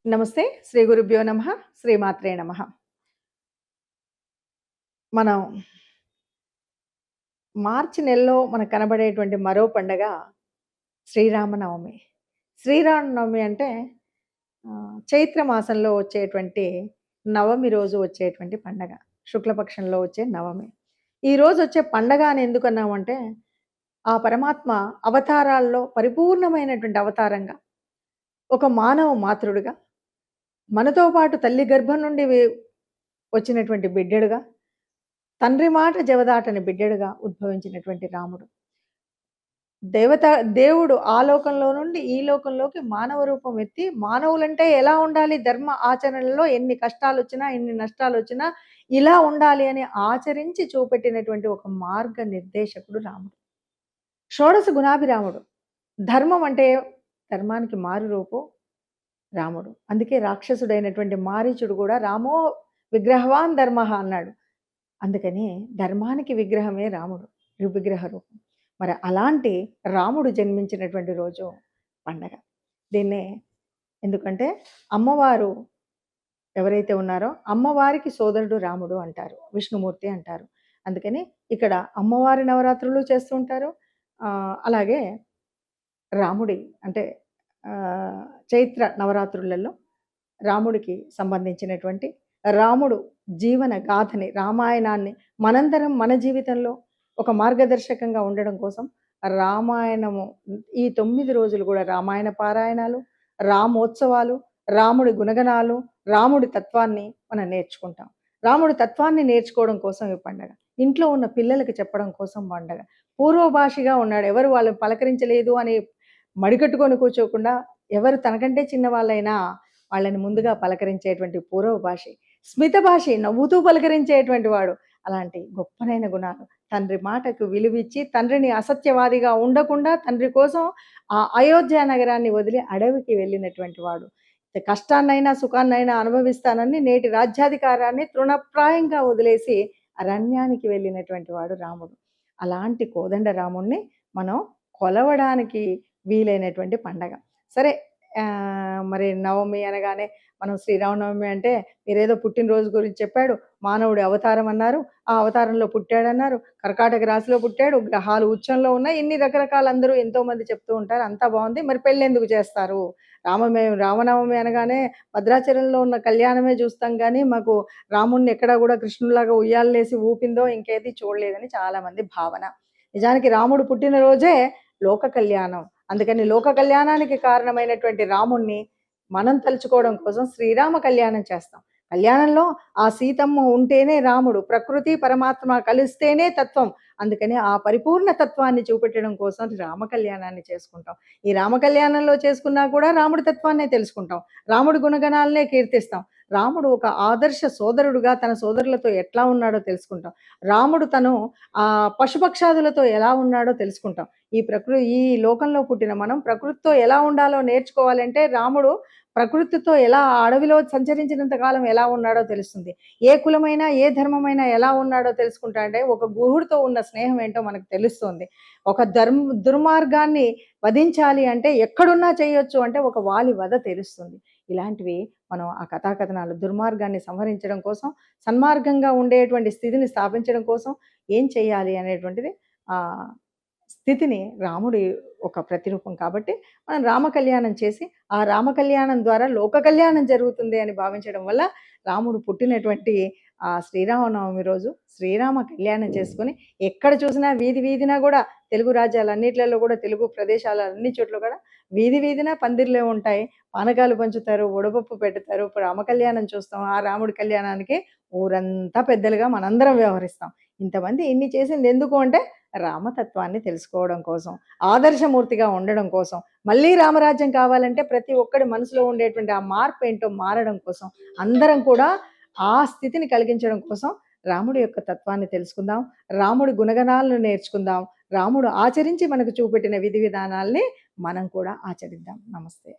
నమస్తే. శ్రీ గురుభ్యో నమః. శ్రీమాత్రే నమః. మనం మార్చి నెలలో మనకు కనబడేటువంటి మరో పండగ శ్రీరామనవమి. శ్రీరామనవమి అంటే చైత్ర మాసంలో వచ్చేటువంటి నవమి రోజు వచ్చేటువంటి పండగ. శుక్లపక్షంలో వచ్చే నవమి. ఈ రోజు వచ్చే పండగ అని ఎందుకన్నామంటే, ఆ పరమాత్మ అవతారాల్లో పరిపూర్ణమైనటువంటి అవతారంగా, ఒక మానవ మాతృడుగా, మనతో పాటు తల్లి గర్భం నుండి వచ్చినటువంటి బిడ్డడుగా, తండ్రి మాట జవదాటని బిడ్డడుగా ఉద్భవించినటువంటి రాముడు. దేవత దేవుడు ఆ లోకంలో నుండి ఈ లోకంలోకి మానవ రూపం ఎత్తి, మానవులంటే ఎలా ఉండాలి, ధర్మ ఆచరణలో ఎన్ని కష్టాలొచ్చినా, ఎన్ని నష్టాలొచ్చినా ఇలా ఉండాలి అని ఆచరించి చూపెట్టినటువంటి ఒక మార్గ నిర్దేశకుడు రాముడు. షోడశ గుణాభిరాముడు. ధర్మం అంటే ధర్మానికి మారు రూపం రాముడు. అందుకే రాక్షసుడైనటువంటి మారీచుడు కూడా రామో విగ్రహవాన్ ధర్మః అన్నాడు. అందుకని ధర్మానికి విగ్రహమే రాముడు. విగ్రహ రూపం. మరి అలాంటి రాముడు జన్మించినటువంటి రోజు పండగ. దీన్నే ఎందుకంటే అమ్మవారు ఎవరైతే ఉన్నారో అమ్మవారికి సోదరుడు రాముడు అంటారు. విష్ణుమూర్తి అంటారు. అందుకని ఇక్కడ అమ్మవారి నవరాత్రులు చేస్తూ ఉంటారు. అలాగే రాముడి అంటే చైత్ర నవరాత్రులలో రాముడికి సంబంధించినటువంటి రాముడు జీవన గాథని, రామాయణాన్ని మనందరం మన జీవితంలో ఒక మార్గదర్శకంగా ఉండడం కోసం రామాయణము ఈ 9 రోజులు కూడా రామాయణ పారాయణాలు, రామోత్సవాలు, రాముడి గుణగణాలు, రాముడి తత్వాన్ని మనం నేర్చుకుంటాం. రాముడి తత్వాన్ని నేర్చుకోవడం కోసం ఈ పండగ. ఇంట్లో ఉన్న పిల్లలకి చెప్పడం కోసం పండగ. పూర్వభాషిగా ఉన్నాడు. ఎవరు వాళ్ళని పలకరించలేదు అని మడికట్టుకొని కూర్చోకుండా, ఎవరు తనకంటే చిన్నవాళ్ళైనా వాళ్ళని ముందుగా పలకరించేటువంటి పూర్వభాషి. స్మిత భాషి, నవ్వుతూ పలకరించేటువంటి వాడు. అలాంటి గొప్పనైన గుణాలు. తండ్రి మాటకు విలువిచ్చి, తండ్రిని అసత్యవాదిగా ఉండకుండా తండ్రి కోసం ఆ అయోధ్య నగరాన్ని వదిలి అడవికి వెళ్ళినటువంటి వాడు. కష్టాన్నైనా సుఖాన్నైనా అనుభవిస్తానని నేటి రాజ్యాధికారాన్ని తృణప్రాయంగా వదిలేసి అరణ్యానికి వెళ్ళినటువంటి వాడు రాముడు. అలాంటి కోదండ రాముణ్ణి మనం కొలవడానికి వీలైనటువంటి పండగ. సరే, మరి నవమి అనగానే మనం శ్రీరామనవమి అంటే మీరేదో పుట్టినరోజు గురించి చెప్పాడు, మానవుడి అవతారం అన్నారు, ఆ అవతారంలో పుట్టాడన్నారు, కర్కాటక రాశిలో పుట్టాడు, గ్రహాలు ఉచ్చంలో ఉన్నాయి, ఇన్ని రకరకాల అందరూ ఎంతోమంది చెప్తూ ఉంటారు. అంతా బాగుంది. మరి పెళ్ళెందుకు చేస్తారు? రామనవమి అనగానే భద్రాచలంలో ఉన్న కళ్యాణమే చూస్తాం కానీ మాకు రాముణ్ణి ఎక్కడా కూడా కృష్ణులాగా ఉయ్యాలేసి ఊపిందో ఇంకేది చూడలేదని చాలామంది భావన. నిజానికి రాముడు పుట్టినరోజే లోక కళ్యాణం. అందుకని లోక కళ్యాణానికి కారణమైనటువంటి రాముణ్ణి మనం తలుచుకోవడం కోసం శ్రీరామ కళ్యాణం చేస్తాం. కళ్యాణంలో ఆ సీతమ్మ ఉంటేనే రాముడు, ప్రకృతి పరమాత్మ కలిస్తేనే తత్వం. అందుకని ఆ పరిపూర్ణ తత్వాన్ని చూపెట్టడం కోసం రామ కళ్యాణాన్ని చేసుకుంటాం. ఈ రామ కళ్యాణంలో చేసుకున్నా కూడా రాముడి తత్వాన్నే తెలుసుకుంటాం. రాముడి గుణగణాలనే కీర్తిస్తాం. రాముడు ఒక ఆదర్శ సోదరుడుగా తన సోదరులతో ఎట్లా ఉన్నాడో తెలుసుకుంటాం. రాముడు తను పశుపక్షాదులతో ఎలా ఉన్నాడో తెలుసుకుంటాం. ఈ లోకంలో పుట్టిన మనం ప్రకృతితో ఎలా ఉండాలో నేర్చుకోవాలంటే రాముడు ప్రకృతితో ఎలా అడవిలో సంచరించినంత కాలం ఎలా ఉన్నాడో తెలుస్తుంది. ఏ కులమైనా ఏ ధర్మమైనా ఎలా ఉన్నాడో తెలుసుకుంటా అంటే ఒక గుహుడితో ఉన్న స్నేహం ఏంటో మనకు తెలుస్తుంది. ఒక దుర్మార్గాన్ని వధించాలి అంటే ఎక్కడున్నా చేయొచ్చు అంటే ఒక వాలి వధ తెలుస్తుంది. ఇలాంటివి మనం ఆ కథాకథనాలు దుర్మార్గాన్ని సంహరించడం కోసం, సన్మార్గంగా ఉండేటువంటి స్థితిని స్థాపించడం కోసం ఏం చేయాలి అనేటువంటిది స్థితిని రాముడి ఒక ప్రతిరూపం కాబట్టి మనం రామ కళ్యాణం చేసి ఆ రామ కళ్యాణం ద్వారా లోక కళ్యాణం జరుగుతుంది అని భావించడం వల్ల రాముడు పుట్టినటువంటి శ్రీరామనవమి రోజు శ్రీరామ కళ్యాణం చేసుకొని ఎక్కడ చూసినా వీధి వీధినా కూడా తెలుగు రాజ్యాలన్నిట్లలో కూడా తెలుగు ప్రదేశాల అన్ని చోట్ల కూడా వీధి వీధిన పందిర్లే ఉంటాయి. పానకాలు పంచుతారు, వడపప్పు పెడతారు. ఇప్పుడు రామ కళ్యాణం చూస్తాం. ఆ రాముడి కళ్యాణానికి ఊరంతా పెద్దలుగా మనందరం వ్యవహరిస్తాం. ఇంతమంది ఇన్ని చేసింది ఎందుకు అంటే రామతత్వాన్ని తెలుసుకోవడం కోసం, ఆదర్శమూర్తిగా ఉండడం కోసం, మళ్ళీ రామరాజ్యం కావాలంటే ప్రతి ఒక్కడి మనసులో ఉండేటువంటి ఆ మార్పు ఏంటో మారడం కోసం, అందరం కూడా ఆ స్థితిని కలిగించడం కోసం రాముడి యొక్క తత్వాన్ని తెలుసుకుందాం. రాముడి గుణగణాలను నేర్చుకుందాం. రాముడు ఆచరించి మనకు చూపెట్టిన విధి విధానాల్ని మనం కూడా ఆచరిద్దాం. నమస్తే.